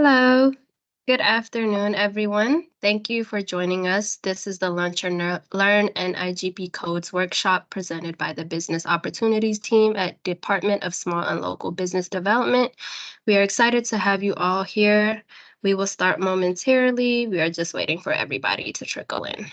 Hello. Good afternoon, everyone. Thank you for joining us. This is the Lunch and Learn and IGP Codes workshop presented by the Business Opportunities team at Department of Small and Local Business Development. We are excited to have you all here. We will start momentarily. We are just waiting for everybody to trickle in.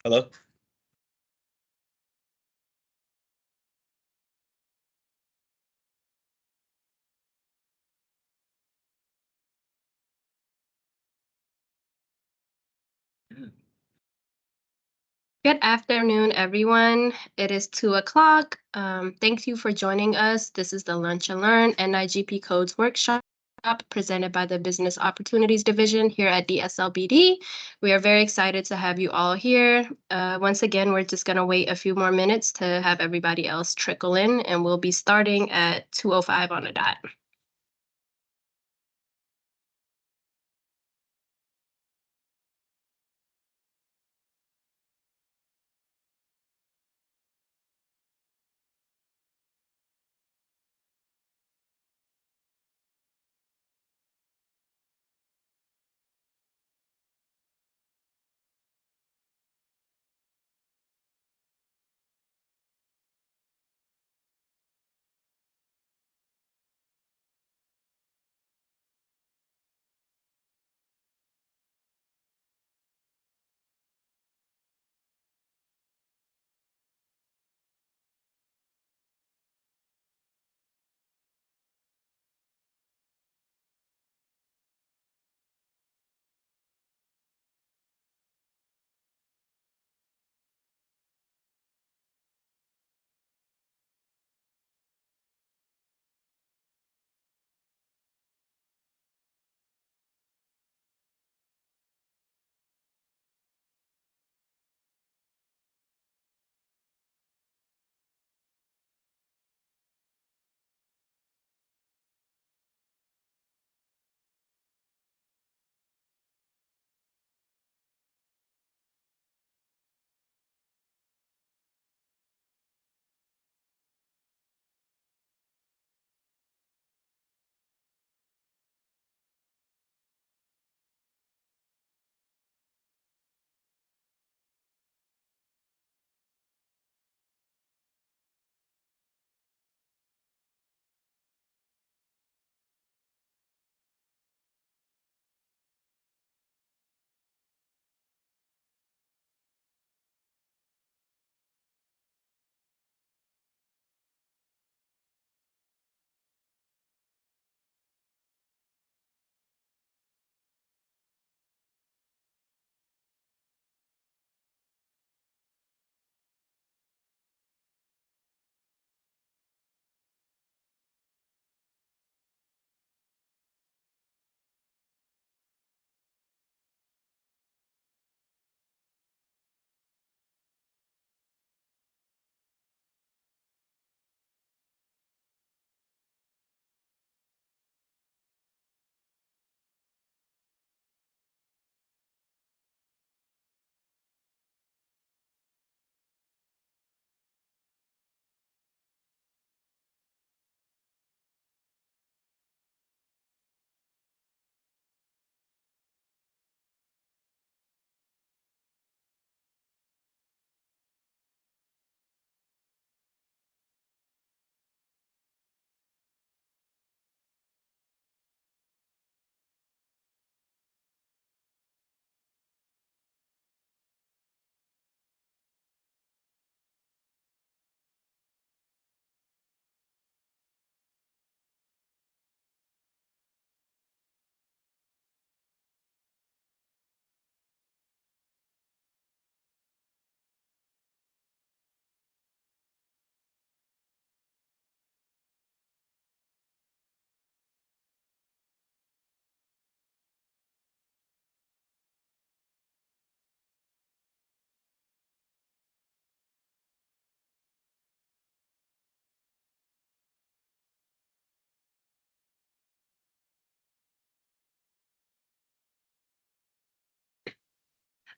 Hello? Good afternoon, everyone. It is 2 o'clock. Thank you for joining us. This is the Lunch and Learn NIGP Codes workshop presented by the Business Opportunities Division here at DSLBD. We are very excited to have you all here. Once again, we're just going to wait a few more minutes to have everybody else trickle in, and we'll be starting at 2:05 on the dot.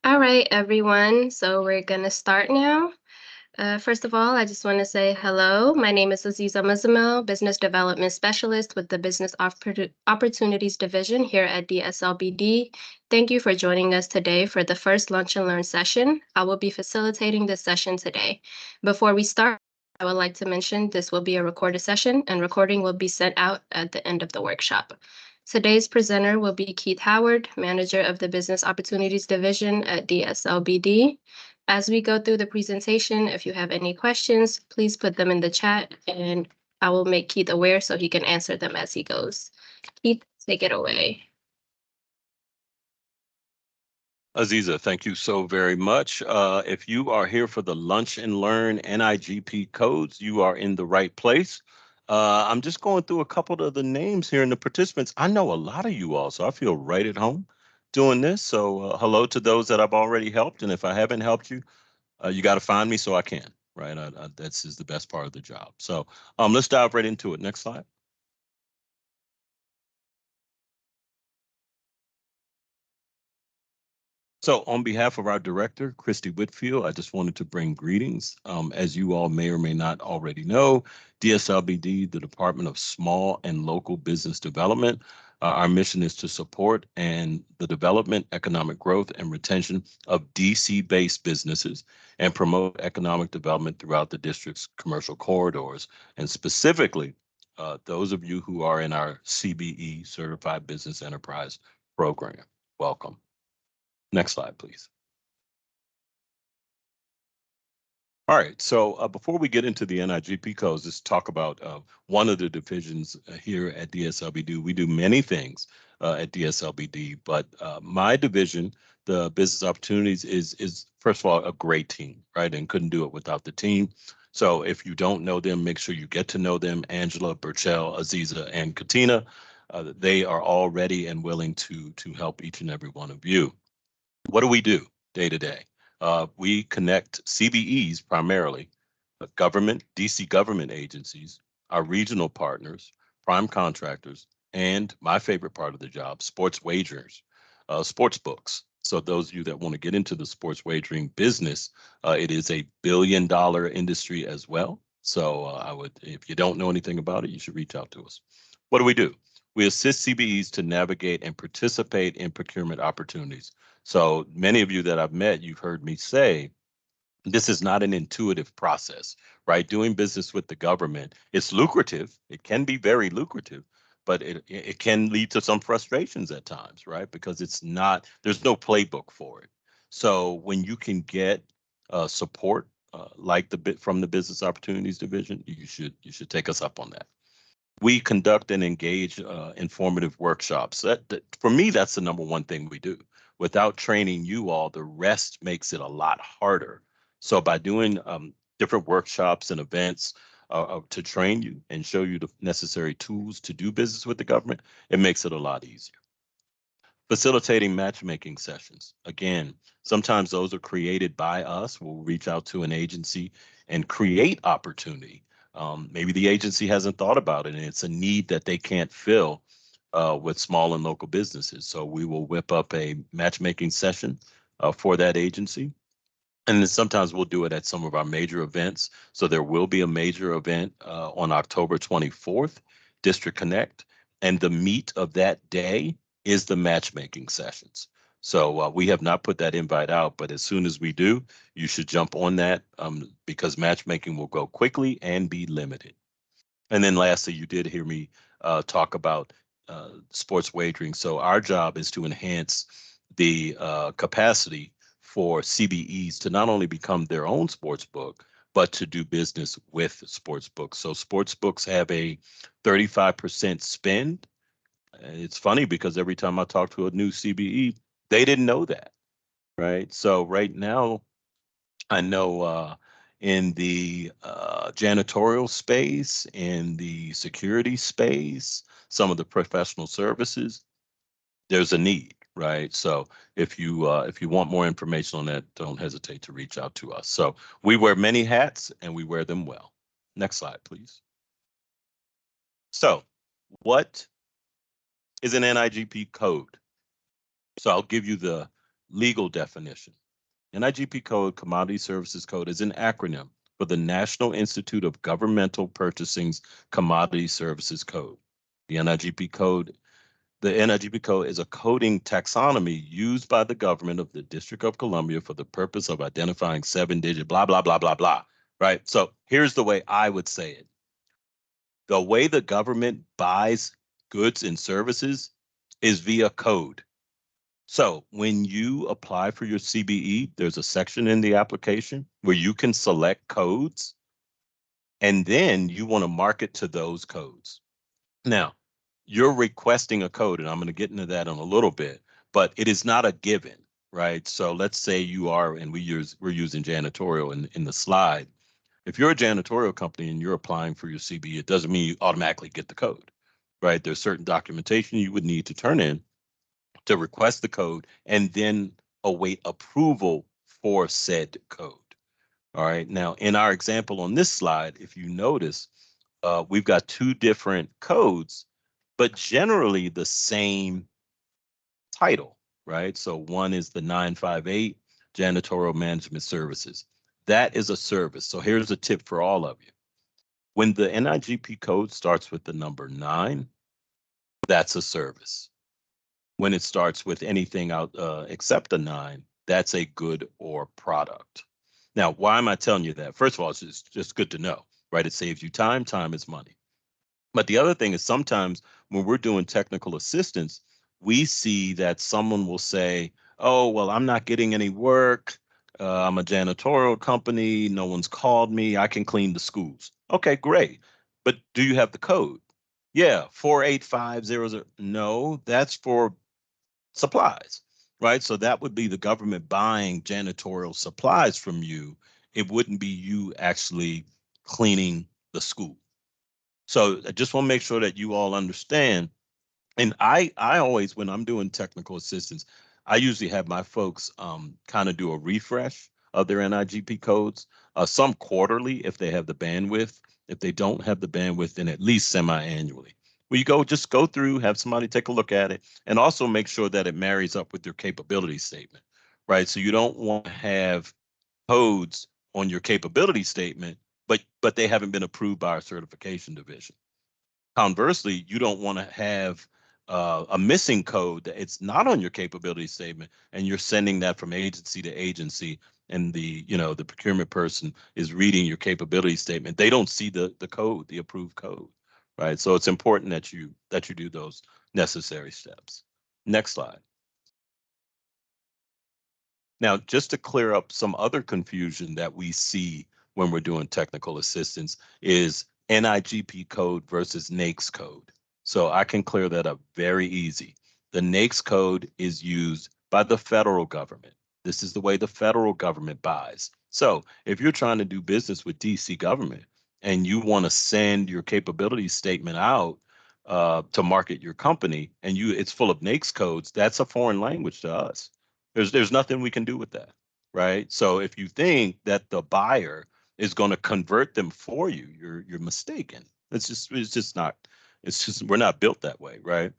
All right, everyone. So we're going to start now. First of all, I just want to say hello. My name is Aziza Muzamil, Business Development Specialist with the Business Opportunities Division here at DSLBD. Thank you for joining us today for the first Lunch and Learn session. I will be facilitating this session today. Before we start, I would like to mention this will be a recorded session and recording will be sent out at the end of the workshop. Today's presenter will be Keith Howard, Manager of the Business Opportunities Division at DSLBD. As we go through the presentation, if you have any questions, please put them in the chat and I will make Keith aware so he can answer them as he goes. Keith, take it away. Aziza, thank you so very much. If you are here for the Lunch and Learn NIGP codes, you are in the right place. I'm just going through a couple of the names here and the participants. I know a lot of you all, so I feel right at home doing this. So hello to those that I've already helped. And if I haven't helped you, you got to find me so I can, right? That's is the best part of the job. So let's dive right into it. Next slide. So on behalf of our director, Christy Whitfield, I just wanted to bring greetings. As you all may or may not already know, DSLBD, the Department of Small and Local Business Development, our mission is to support and the development, economic growth, and retention of DC-based businesses and promote economic development throughout the district's commercial corridors. And specifically, those of you who are in our CBE, Certified Business Enterprise program, welcome. Next slide, please. All right, so before we get into the NIGP codes, let's talk about one of the divisions here at DSLBD. We do many things at DSLBD, but my division, the business opportunities, is first of all a great team, right? And couldn't do it without the team. So if you don't know them, make sure you get to know them. Angela, Burchell, Aziza, and Katina, they are all ready and willing to help each and every one of you. What do we do day to day? We connect CBEs primarily, government, DC government agencies, our regional partners, prime contractors, and my favorite part of the job, sports wagers, sports books. So those of you that want to get into the sports wagering business, it is a billion-dollar industry as well. So I would, if you don't know anything about it, you should reach out to us. What do? We assist CBEs to navigate and participate in procurement opportunities. So many of you that I've met, you've heard me say, this is not an intuitive process, right? Doing business with the government, it's lucrative. It can be very lucrative, but it can lead to some frustrations at times, right? Because it's not, there's no playbook for it. So when you can get support like the bit from the Business Opportunities Division, you should take us up on that. We conduct and engage informative workshops. For me, that's the number one thing we do. Without training you all, the rest makes it a lot harder. So by doing different workshops and events to train you and show you the necessary tools to do business with the government, it makes it a lot easier. Facilitating matchmaking sessions. Again, sometimes those are created by us. We'll reach out to an agency and create opportunity. Maybe the agency hasn't thought about it and it's a need that they can't fill with small and local businesses. So we will whip up a matchmaking session for that agency. And then sometimes we'll do it at some of our major events. So there will be a major event on October 24th, District Connect. And the meat of that day is the matchmaking sessions. So we have not put that invite out, but as soon as we do, you should jump on that because matchmaking will go quickly and be limited. And then lastly, you did hear me talk about sports wagering. So our job is to enhance the capacity for CBEs to not only become their own sports book, but to do business with sports books. So sports books have a 35% spend. It's funny because every time I talk to a new CBE, they didn't know that, right? So right now, I know in the janitorial space, in the security space, some of the professional services, there's a need, right? So if you want more information on that, don't hesitate to reach out to us. So we wear many hats and we wear them well. Next slide, please. So what is an NIGP code? So I'll give you the legal definition. NIGP code, Commodity Services Code, is an acronym for the National Institute of Governmental Purchasing's Commodity Services Code. The NIGP code The NIGP code is a coding taxonomy used by the government of the District of Columbia for the purpose of identifying 7-digit blah, blah, blah, blah, blah, right? So here's the way I would say it. The way the government buys goods and services is via code. So when you apply for your CBE, there's a section in the application where you can select codes, and then you want to market to those codes. Now, you're requesting a code, and I'm going to get into that in a little bit, but it is not a given, right? So let's say you are, and we're using janitorial in the slide. If you're a janitorial company and you're applying for your CBE, it doesn't mean you automatically get the code, right? There's certain documentation you would need to turn in to request the code and then await approval for said code. All right. Now, in our example on this slide, if you notice, we've got two different codes, but generally the same title, right? So one is the 958 Janitorial Management Services. That is a service. So here's a tip for all of you. When the NIGP code starts with the number 9, that's a service. When it starts with anything out except a 9, that's a good or product. Now, why am I telling you that? First of all, it's just good to know, right? It saves you time. Time is money. But the other thing is sometimes when we're doing technical assistance, we see that someone will say, oh, well, I'm not getting any work. I'm a janitorial company. No one's called me. I can clean the schools. Okay, great. But do you have the code? Yeah, 48500. No, that's for supplies, right? So that would be the government buying janitorial supplies from you. It wouldn't be you actually cleaning the school. So I just want to make sure that you all understand. And I always, when I'm doing technical assistance, I usually have my folks kind of do a refresh of their NIGP codes, some quarterly if they have the bandwidth. If they don't have the bandwidth, then at least semi-annually. Where you just go through, have somebody take a look at it, and also make sure that it marries up with your capability statement, right? So you don't want to have codes on your capability statement, but they haven't been approved by our certification division. Conversely, you don't want to have a missing code that it's not on your capability statement, and you're sending that from agency to agency, and the procurement person is reading your capability statement. They don't see the code, the approved code, right? So it's important that you do those necessary steps. Next slide. Now, just to clear up some other confusion that we see when we're doing technical assistance is NIGP code versus NAICS code. So I can clear that up very easy. The NAICS code is used by the federal government. This is the way the federal government buys. So if you're trying to do business with DC government and you want to send your capability statement out to market your company and it's full of NAICS codes, that's a foreign language to us. There's nothing we can do with that, right? So if you think that the buyer is going to convert them for you, you're mistaken. It's just not. It's just we're not built that way, right?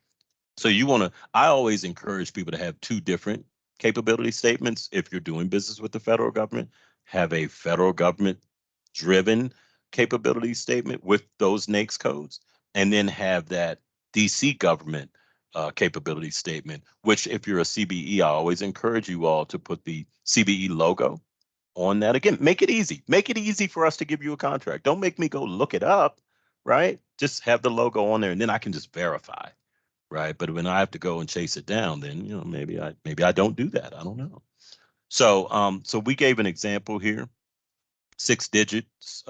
So I always encourage people to have two different capability statements. If you're doing business with the federal government, have a federal government driven capability statement with those NAICS codes, and then have that DC government capability statement, which if you're a CBE, I always encourage you all to put the CBE logo on that. Again, make it easy. Make it easy for us to give you a contract. Don't make me go look it up, right? Just have the logo on there and then I can just verify, right? But when I have to go and chase it down, then maybe I don't do that. I don't know. So we gave an example here, 6 digits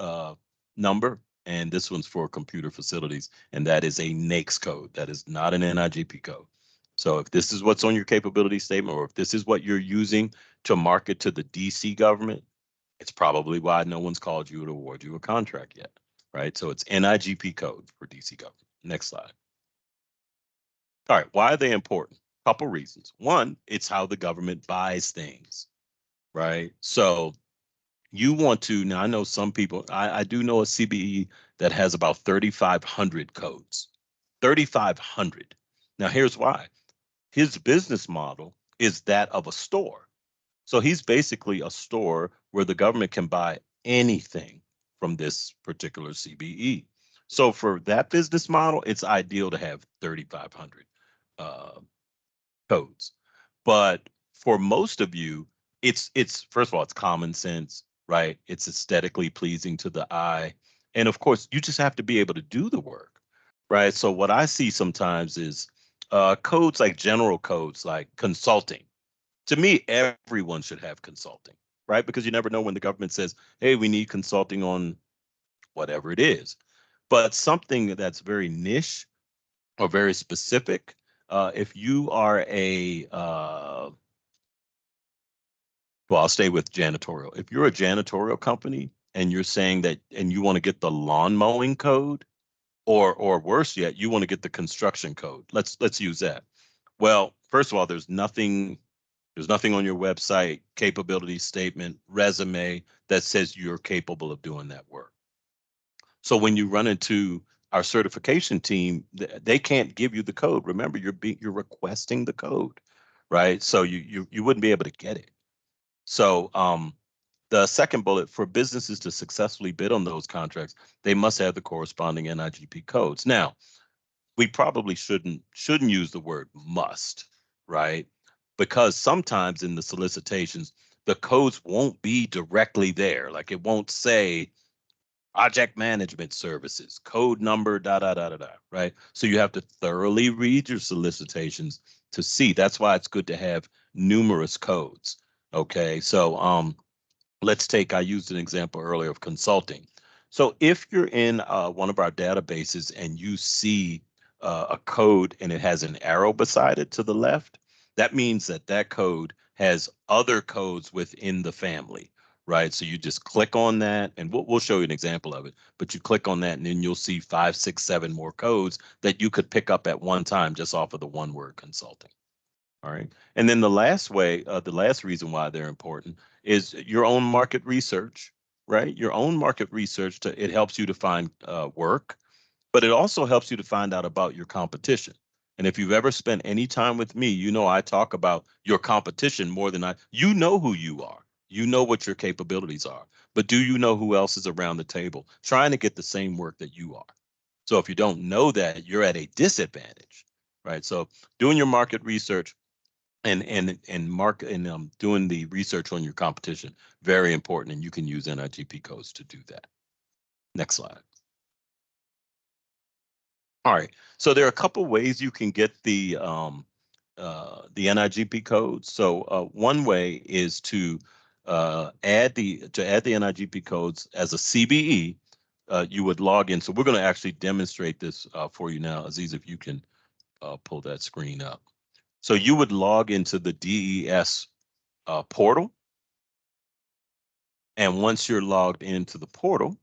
number, and this one's for computer facilities, and that is a NAICS code. That is not an NIGP code. So if this is what's on your capability statement, or if this is what you're using to market to the DC government, it's probably why no one's called you to award you a contract yet, right? So it's NIGP code for DC government. Next slide. All right, why are they important? Couple reasons. One, it's how the government buys things, right? So you want to, now I know some people, I do know a CBE that has about 3,500 codes, 3,500. Now here's why. His business model is that of a store. So he's basically a store where the government can buy anything from this particular CBE. So for that business model, it's ideal to have 3,500 uh, codes. But for most of you, it's first of all, it's common sense, right? It's aesthetically pleasing to the eye. And of course, you just have to be able to do the work, right? So what I see sometimes is codes like general codes like consulting. To me, everyone should have consulting, right? Because you never know when the government says, hey, we need consulting on whatever it is. But something that's very niche or very specific, if you are well, I'll stay with janitorial. If you're a janitorial company and you're saying that, and you want to get the lawn mowing code, or worse yet, you want to get the construction code. Let's use that. Well, first of all, there's nothing on your website, capability statement, resume that says you're capable of doing that work. So when you run into our certification team, they can't give you the code. Remember, you're requesting the code, right? So you wouldn't be able to get it. So the second bullet, for businesses to successfully bid on those contracts, they must have the corresponding NIGP codes. Now, we probably shouldn't use the word must, right? Because sometimes in the solicitations, the codes won't be directly there. Like it won't say project management services, code number, da da da da da, right? So you have to thoroughly read your solicitations to see. That's why it's good to have numerous codes. Okay, so let's take, I used an example earlier of consulting. So if you're in one of our databases and you see a code and it has an arrow beside it to the left, that means that that code has other codes within the family, right? So you just click on that and we'll show you an example of it, but you click on that and then you'll see 5, 6, 7 more codes that you could pick up at one time just off of the one word consulting. All right. And then the last reason why they're important is your own market research, right? Your own market research, it helps you to find work, but it also helps you to find out about your competition. And if you've ever spent any time with me, you know I talk about your competition more than you know who you are. You know what your capabilities are, but do you know who else is around the table trying to get the same work that you are? So if you don't know that, you're at a disadvantage, right? So doing your market research and doing the research on your competition, very important, and you can use NIGP codes to do that. Next slide. All right, so there are a couple ways you can get the NIGP codes. So one way is to add the NIGP codes as a CBE. You would log in. So we're going to actually demonstrate this for you now, Aziz, if you can pull that screen up. So you would log into the DES portal. And once you're logged into the portal,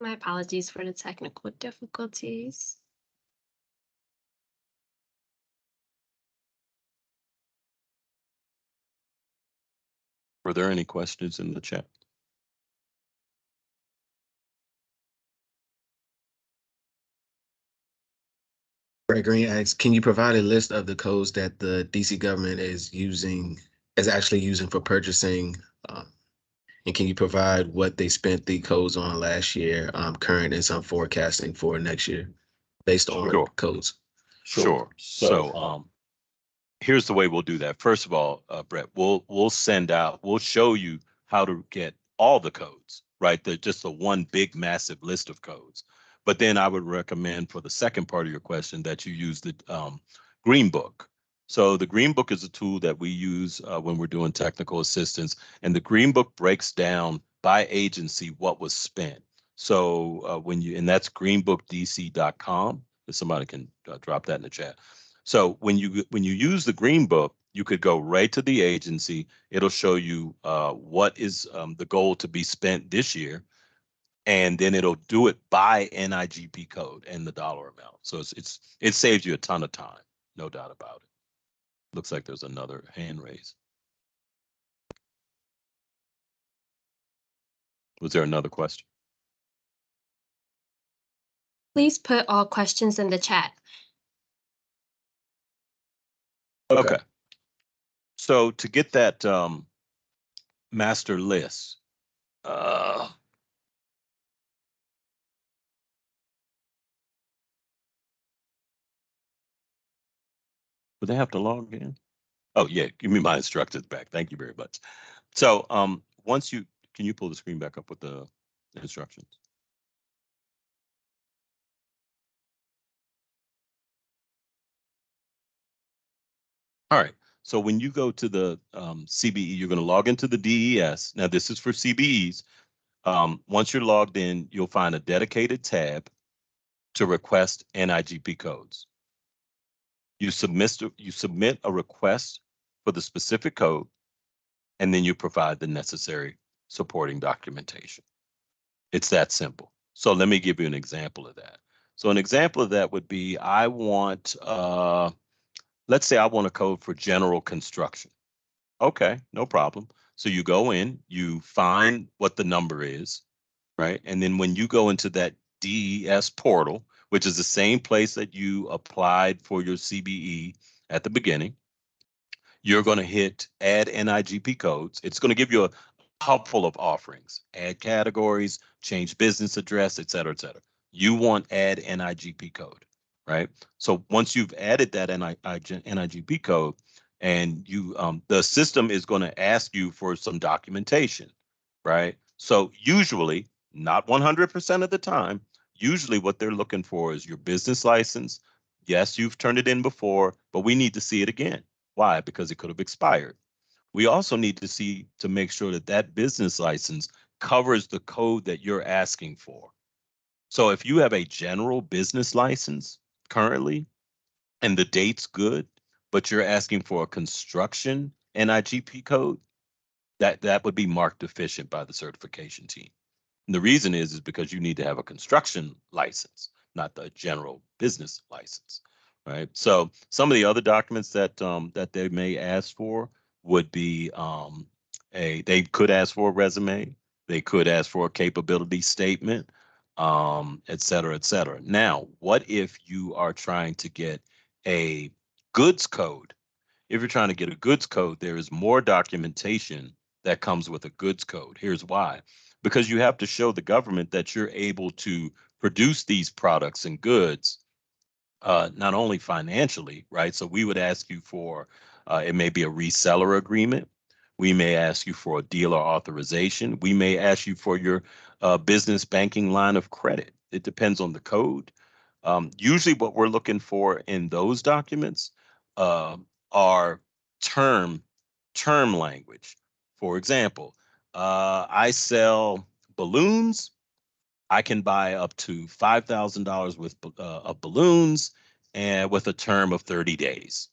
My apologies for the technical difficulties. were there any questions in the chat? Greg Green asks, can you provide a list of the codes that the DC government is actually using for purchasing? And can you provide what they spent the codes on last year, current and some forecasting for next year based on Sure. codes? Sure. So here's the way we'll do that. First of all, Brett, we'll show you how to get all the codes, right? Just the one big massive list of codes. But then I would recommend for the second part of your question that you use the Green Book. So the Green Book is a tool that we use when we're doing technical assistance, and the Green Book breaks down by agency what was spent. So and that's greenbookdc.com. If somebody can drop that in the chat. So when you use the Green Book, you could go right to the agency. It'll show you what is the goal to be spent this year, and then it'll do it by NIGP code and the dollar amount. So it saves you a ton of time, no doubt about it. Looks like there's another hand raised. Was there another question? Please put all questions in the chat. Okay. So to get that master list, would they have to log in? Oh yeah, give me my instructions back. Thank you very much. So once you, can you pull the screen back up with the instructions? All right. So when you go to the CBE, you're going to log into the DES. Now this is for CBEs. Once you're logged in, you'll find a dedicated tab to request NIGP codes. You submit a request for the specific code, and then you provide the necessary supporting documentation. It's that simple. So let me give you an example of that. So an example of that would be, I want, let's say I want a code for general construction. Okay, no problem. So you go in, you find what the number is, right? And then when you go into that DES portal, which is the same place that you applied for your CBE at the beginning, you're going to hit add NIGP codes. It's going to give you a couple of offerings: add categories, change business address, et cetera, et cetera. You want add NIGP code, right? So once you've added that NIGP code, and you the system is going to ask you for some documentation, right? So usually, not 100% of the time, usually what they're looking for is your business license. Yes, you've turned it in before, but we need to see it again. Why? Because it could have expired. We also need to see to make sure that that business license covers the code that you're asking for. So if you have a general business license currently and the date's good, but you're asking for a construction NIGP code, that would be marked deficient by the certification team. And the reason is because you need to have a construction license, not the general business license, right? So some of the other documents that that they may ask for would be they could ask for a resume, they could ask for a capability statement, et cetera, et cetera. Now, what if you are trying to get a goods code? If you're trying to get a goods code, there is more documentation that comes with a goods code. Here's why. Because you have to show the government that you're able to produce these products and goods, not only financially, right? So we would ask you for, it may be a reseller agreement. We may ask you for a dealer authorization. We may ask you for your business banking line of credit. It depends on the code. Usually what we're looking for in those documents are term language. For example, I sell balloons. I can buy up to $5,000 worth of balloons and with a term of 30 days.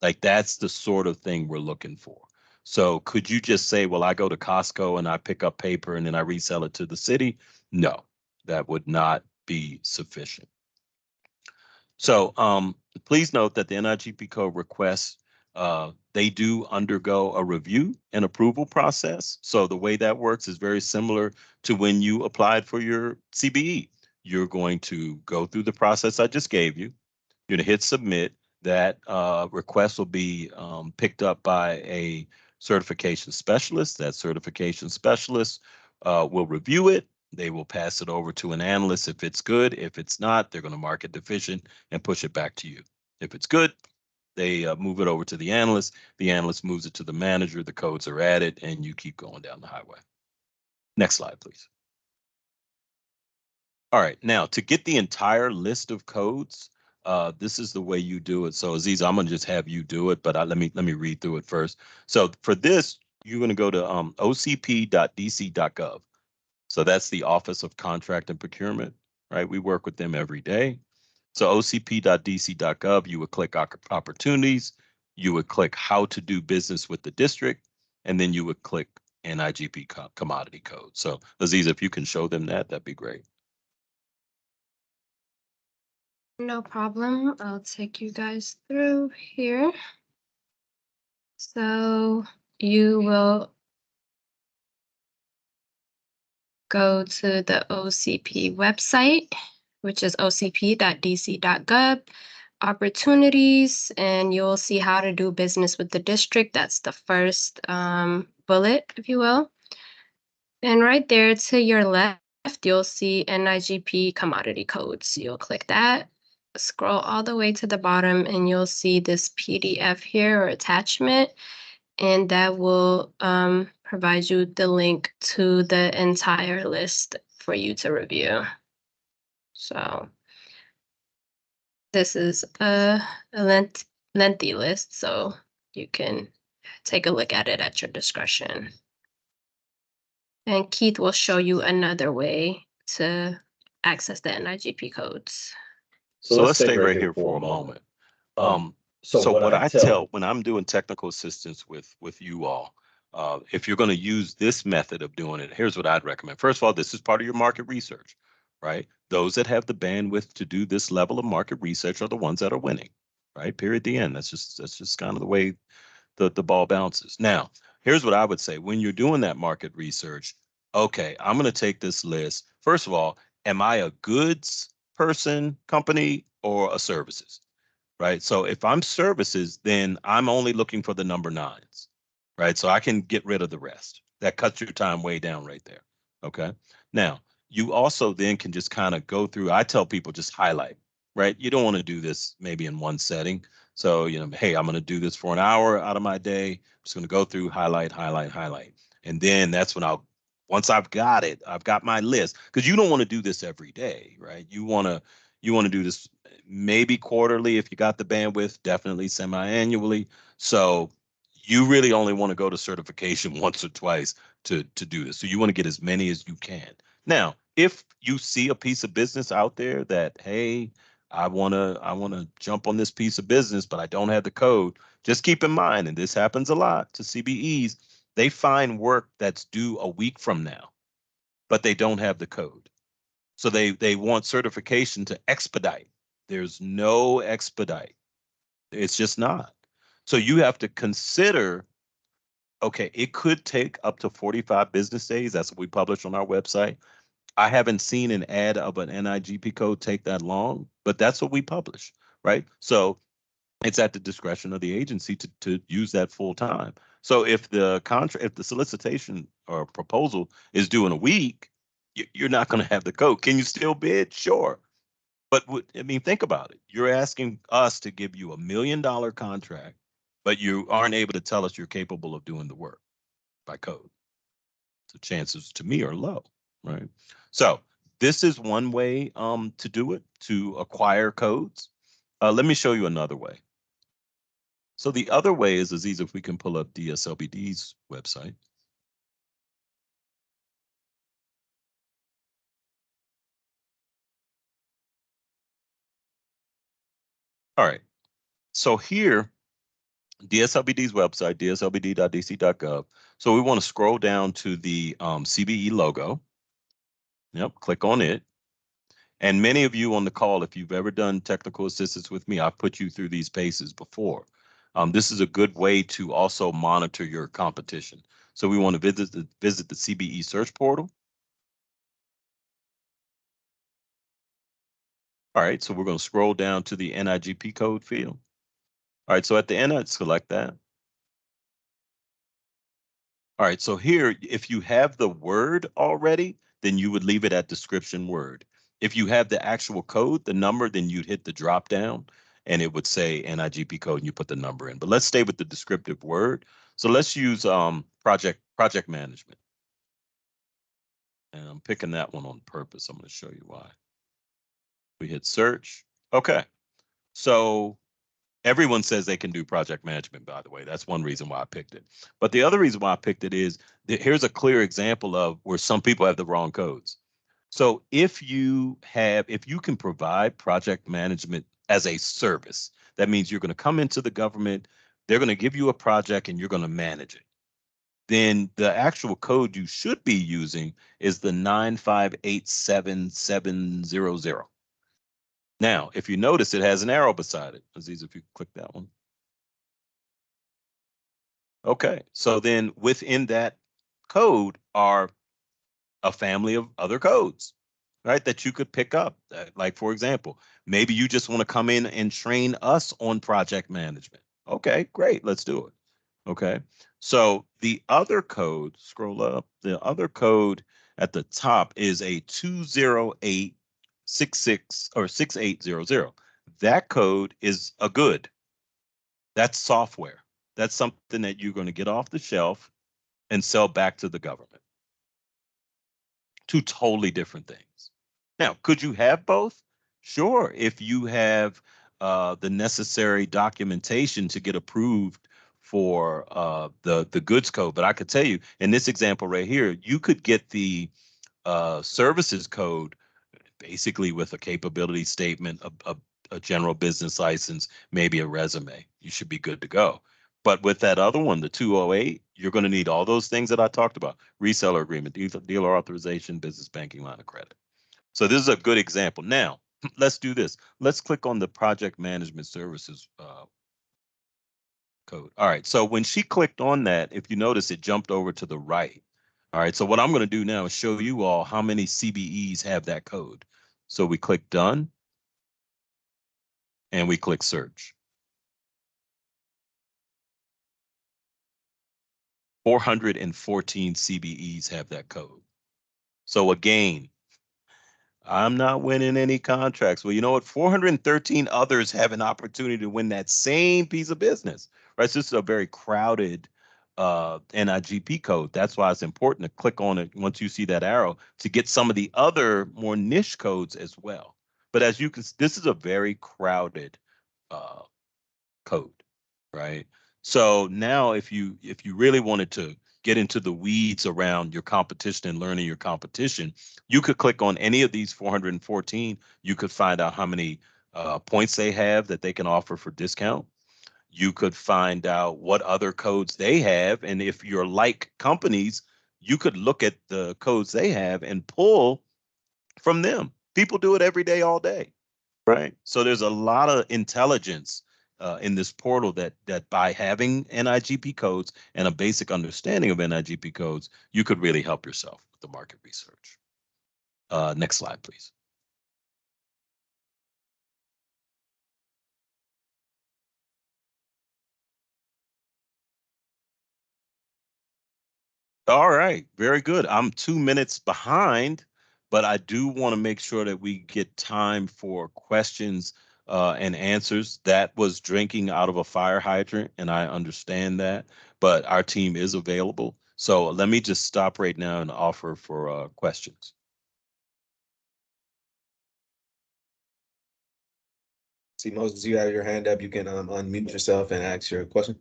Like that's the sort of thing we're looking for. So could you just say, well, I go to Costco and I pick up paper and then I resell it to the city? No, that would not be sufficient. So please note that the NIGP code requests, they do undergo a review and approval process. So the way that works is very similar to when you applied for your CBE. You're going to go through the process I just gave you. You're going to hit submit. That request will be picked up by a certification specialist. That certification specialist will review it. They will pass it over to an analyst if it's good. If it's not, they're going to mark it deficient and push it back to you. If it's good, they move it over to the analyst. The analyst moves it to the manager. The codes are added, and you keep going down the highway. Next slide, please. All right, now to get the entire list of codes, this is the way you do it. So Aziz, I'm gonna just have you do it, but let me read through it first. So for this, you're gonna go to ocp.dc.gov. So that's the Office of Contract and Procurement, right? We work with them every day. So ocp.dc.gov, you would click opportunities, you would click how to do business with the district, and then you would click NIGP commodity code. So Aziz, if you can show them that, that'd be great. No problem. I'll take you guys through here. So you will go to the OCP website, which is ocp.dc.gov, opportunities, and you'll see how to do business with the district. That's the first bullet, if you will. And right there to your left, you'll see NIGP commodity codes. You'll click that, scroll all the way to the bottom, and you'll see this PDF here or attachment, and that will provide you the link to the entire list for you to review. So this is a lengthy list, so you can take a look at it at your discretion. And Keith will show you another way to access the NIGP codes. So let's stay right here for a moment. So what I tell when I'm doing technical assistance with you all, if you're going to use this method of doing it, here's what I'd recommend. First of all, this is part of your market research, right? Those that have the bandwidth to do this level of market research are the ones that are winning, right? Period. The end. That's just kind of the way the ball bounces. Now, here's what I would say. When you're doing that market research, okay, I'm going to take this list. First of all, am I a goods person, company, or a services? Right. So if I'm services, then I'm only looking for the number 9s, right? So I can get rid of the rest. That cuts your time way down right there. Okay. Now, you also then can just kind of go through. I tell people just highlight, right? You don't want to do this maybe in one setting. So, hey, I'm going to do this for an hour out of my day. I'm just going to go through, highlight, highlight, highlight. And then that's when once I've got it, I've got my list, because you don't want to do this every day, right? You want to do this maybe quarterly if you got the bandwidth, definitely semi-annually. So you really only want to go to certification once or twice to do this. So you want to get as many as you can. Now, if you see a piece of business out there that, hey, I want to jump on this piece of business, but I don't have the code, just keep in mind, and this happens a lot to CBEs, they find work that's due a week from now, but they don't have the code. So they want certification to expedite. There's no expedite. It's just not. So you have to consider, okay, it could take up to 45 business days. That's what we publish on our website. I haven't seen an ad of an NIGP code take that long, but that's what we publish, right? So it's at the discretion of the agency to use that full time. So if the solicitation or proposal is due in a week, you're not going to have the code. Can you still bid? Sure. But think about it. You're asking us to give you $1 million contract, but you aren't able to tell us you're capable of doing the work by code. So chances to me are low, right? So this is one way to do it, to acquire codes. Let me show you another way. So the other way is, Aziz, if we can pull up DSLBD's website. All right. So here, DSLBD's website, dslbd.dc.gov. So we want to scroll down to the CBE logo. Yep, click on it. And many of you on the call, if you've ever done technical assistance with me, I've put you through these paces before. This is a good way to also monitor your competition. So we want to visit the CBE search portal. All right, so we're going to scroll down to the NIGP code field. All right, so at the end, I'd select that. All right, so here, if you have the word already, then you would leave it at description word. If you have the actual code, the number, then you'd hit the drop down and it would say NIGP code and you put the number in. But let's stay with the descriptive word. So let's use project management. And I'm picking that one on purpose. I'm going to show you why. We hit search. Okay. So everyone says they can do project management, by the way. That's one reason why I picked it. But the other reason why I picked it is that here's a clear example of where some people have the wrong codes. So if you can provide project management as a service, that means you're going to come into the government, they're going to give you a project and you're going to manage it. Then the actual code you should be using is the 9587700. Now, if you notice, it has an arrow beside it. Aziz, if you click that one. Okay, so then within that code are a family of other codes, right, that you could pick up. Like, for example, maybe you just want to come in and train us on project management. Okay, great, let's do it. Okay, so the other code, scroll up, the other code at the top is a 20866 or 6800. That code is a good. That's software. That's something that you're going to get off the shelf and sell back to the government. Two totally different things. Now, could you have both? Sure, if you have the necessary documentation to get approved for the goods code. But I could tell you, in this example right here, you could get the services code basically with a capability statement, a general business license, maybe a resume. You should be good to go. But with that other one, the 208, you're going to need all those things that I talked about: reseller agreement, dealer authorization, business banking line of credit. So this is a good example. Now, let's do this. Let's click on the project management services code. All right, so when she clicked on that, if you notice, it jumped over to the right. All right, so what I'm going to do now is show you all how many CBEs have that code. So we click done and we click search. 414 CBEs have that code. So again, I'm not winning any contracts. Well, you know what? 413 others have an opportunity to win that same piece of business, right? So this is a very crowded NIGP code. That's why it's important to click on it once you see that arrow to get some of the other more niche codes as well. But as you can, this is a very crowded code, right? So now if you really wanted to get into the weeds around your competition and learning your competition, you could click on any of these 414. You could find out how many points they have that they can offer for discount. You could find out what other codes they have. And if you're like companies, you could look at the codes they have and pull from them. People do it every day, all day, right? So there's a lot of intelligence in this portal that by having NIGP codes and a basic understanding of NIGP codes, you could really help yourself with the market research. Next slide, please. All right, very good. I'm 2 minutes behind, but I do want to make sure that we get time for questions and answers. That was drinking out of a fire hydrant, and I understand that, but our team is available. So let me just stop right now and offer for questions. See, Moses, you have your hand up. You can unmute yourself and ask your question.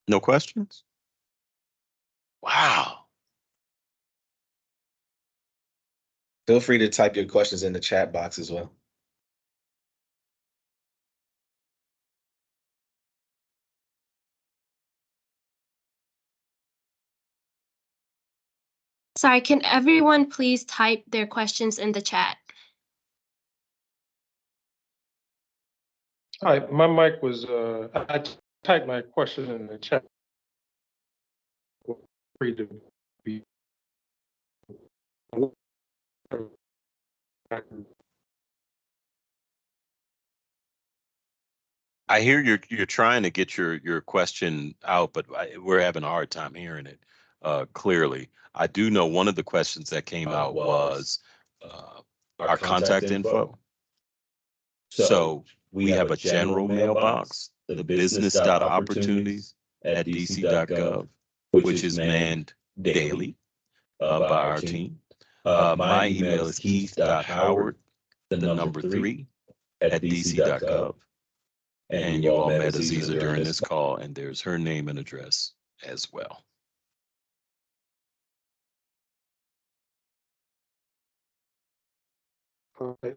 No questions? Wow. Feel free to type your questions in the chat box as well. Sorry, can everyone please type their questions in the chat? Hi, my mic was, I typed my question in the chat. Free to be. I hear you're trying to get your question out, but we're having a hard time hearing it clearly. I do know one of the questions that came out was our contact info. So we have a general mailbox, the business.opportunities at dc.gov, which is manned daily by our team. My email is keith.howard, the number 3 at dc.gov. And you all met Aziza during this call, and there's her name and address as well. Okay.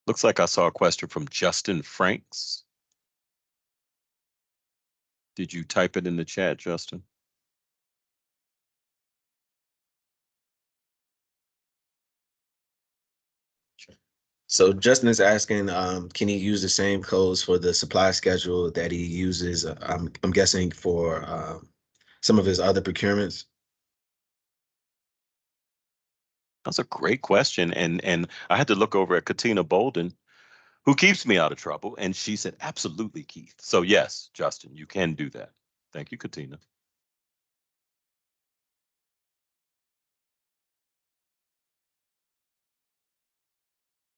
Looks like I saw a question from Justin Franks. Did you type it in the chat, Justin? So Justin is asking, can he use the same codes for the supply schedule that he uses? I'm guessing for some of his other procurements. That's a great question. And I had to look over at Katina Bolden, who keeps me out of trouble. And she said, absolutely, Keith. So yes, Justin, you can do that. Thank you, Katina.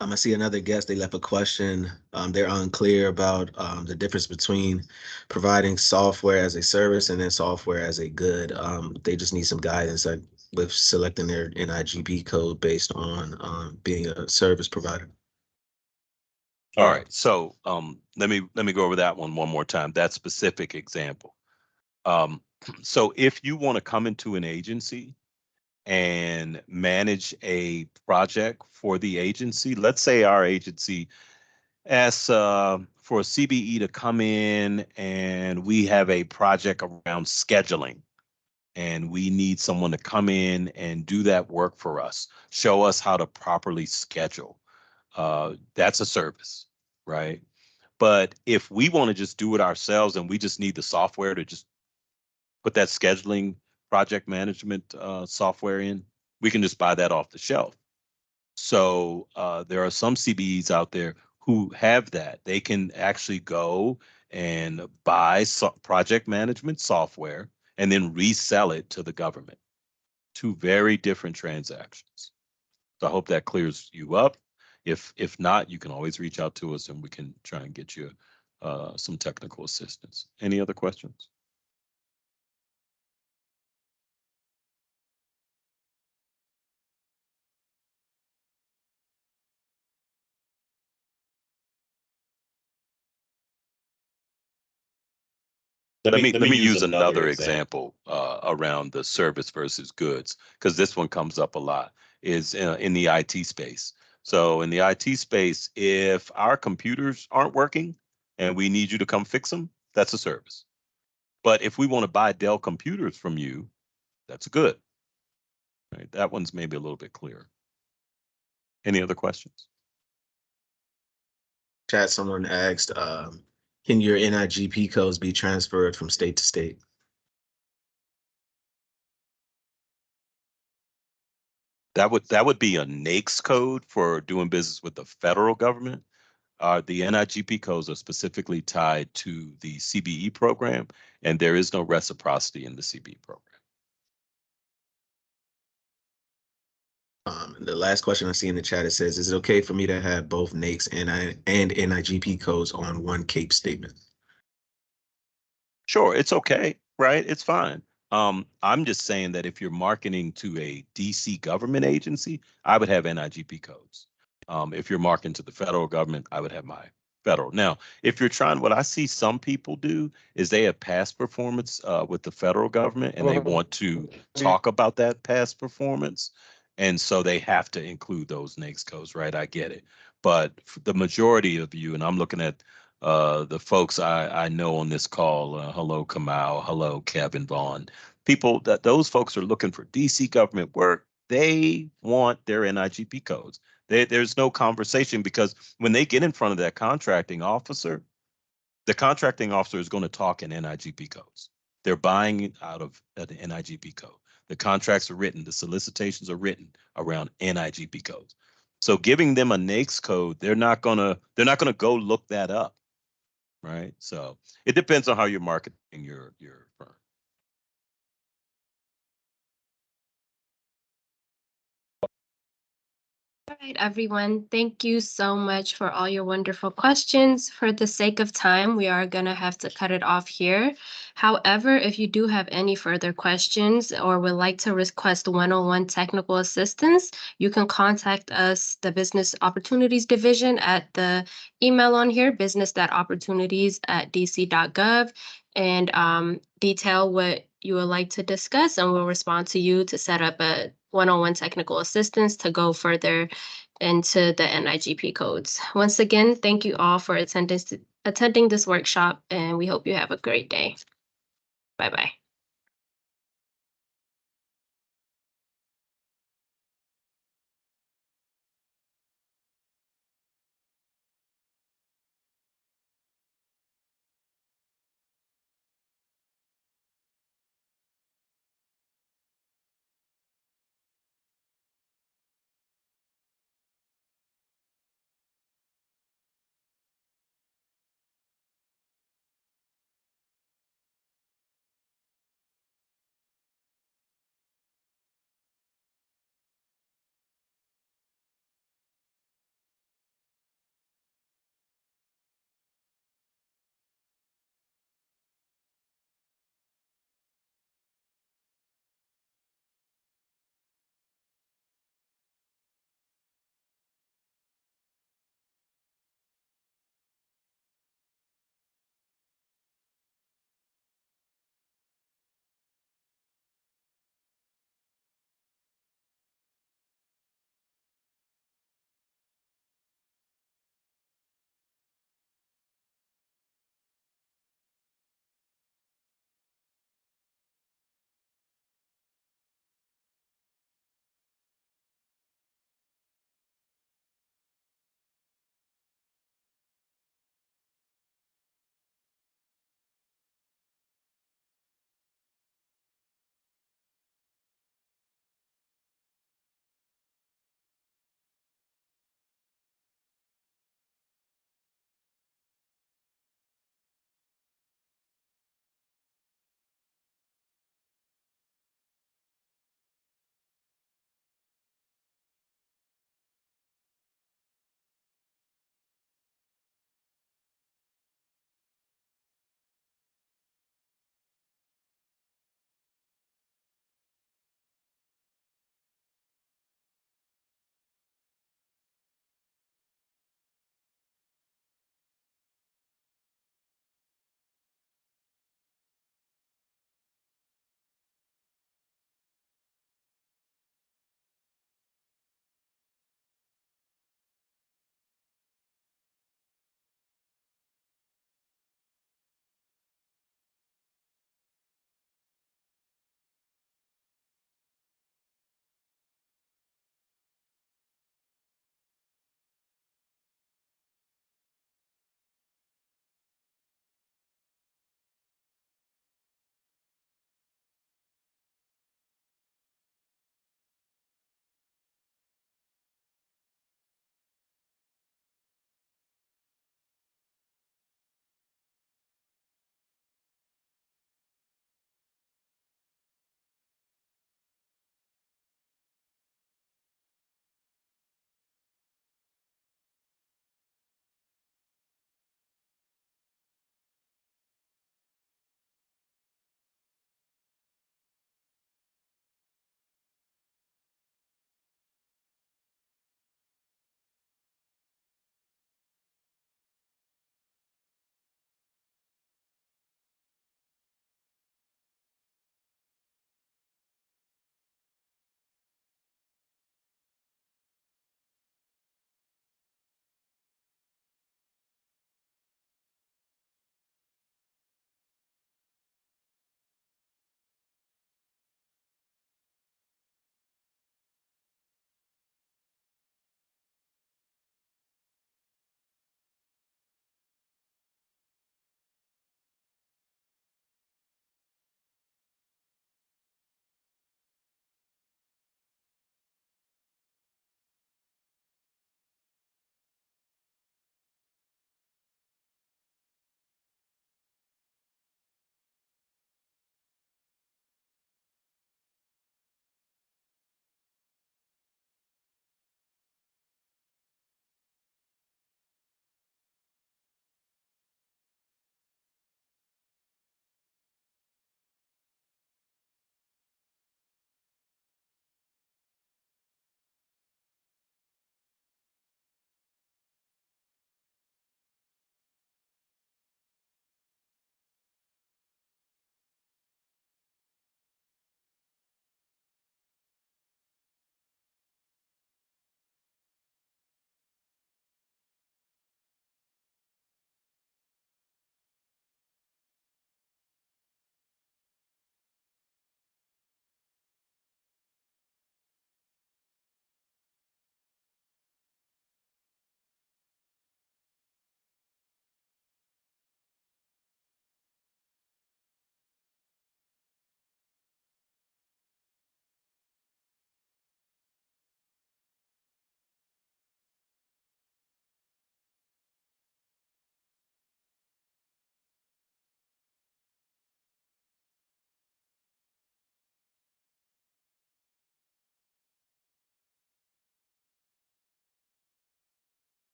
I see another guest, they left a question. They're unclear about the difference between providing software as a service and then software as a good. They just need some guidance with selecting their NIGP code based on being a service provider. All right. So let me go over that one more time. That specific example. So if you want to come into an agency and manage a project for the agency, let's say our agency asks for a CBE to come in and we have a project around scheduling and we need someone to come in and do that work for us, show us how to properly schedule. That's a service, right? But if we want to just do it ourselves and we just need the software to just put that scheduling project management software in, we can just buy that off the shelf. So there are some CBEs out there who have that. They can actually go and buy project management software and then resell it to the government. Two very different transactions. So I hope that clears you up. If not, you can always reach out to us and we can try and get you some technical assistance. Any other questions? Let me use another example around the service versus goods, because this one comes up a lot, is in the IT space. So in the IT space, if our computers aren't working and we need you to come fix them, that's a service. But if we want to buy Dell computers from you, that's a good. Right? That one's maybe a little bit clearer. Any other questions? Chat, someone asked, can your NIGP codes be transferred from state to state? That would be a NAICS code for doing business with the federal government. The NIGP codes are specifically tied to the CBE program, and there is no reciprocity in the CBE program. The last question I see in the chat, it says, is it okay for me to have both NAICS and NIGP codes on one CAPE statement? Sure, it's okay, right? It's fine. I'm just saying that if you're marketing to a DC government agency, I would have NIGP codes. If you're marketing to the federal government, I would have my federal. Now, if you're trying, what I see some people do is they have past performance with the federal government and they want to talk about that past performance. And so they have to include those NAICS codes, right? I get it. But the majority of you, and I'm looking at the folks I know on this call, hello Kamau, hello Kevin Vaughn, people those folks are looking for DC government work. They want their NIGP codes. There's no conversation, because when they get in front of that contracting officer, the contracting officer is going to talk in NIGP codes. They're buying out of the NIGP code. The contracts are written, the solicitations are written around NIGP codes. So giving them a NAICS code, they're not gonna go look that up, right? So it depends on how you're marketing your firm. All right, everyone. Thank you so much for all your wonderful questions. For the sake of time, we are going to have to cut it off here. However, if you do have any further questions or would like to request one-on-one technical assistance, you can contact us, the Business Opportunities Division, at the email on here, business.opportunities@dc.gov, and detail what you would like to discuss, and we'll respond to you to set up a one-on-one technical assistance to go further into the NIGP codes. Once again, thank you all for attending this workshop, and we hope you have a great day. Bye-bye.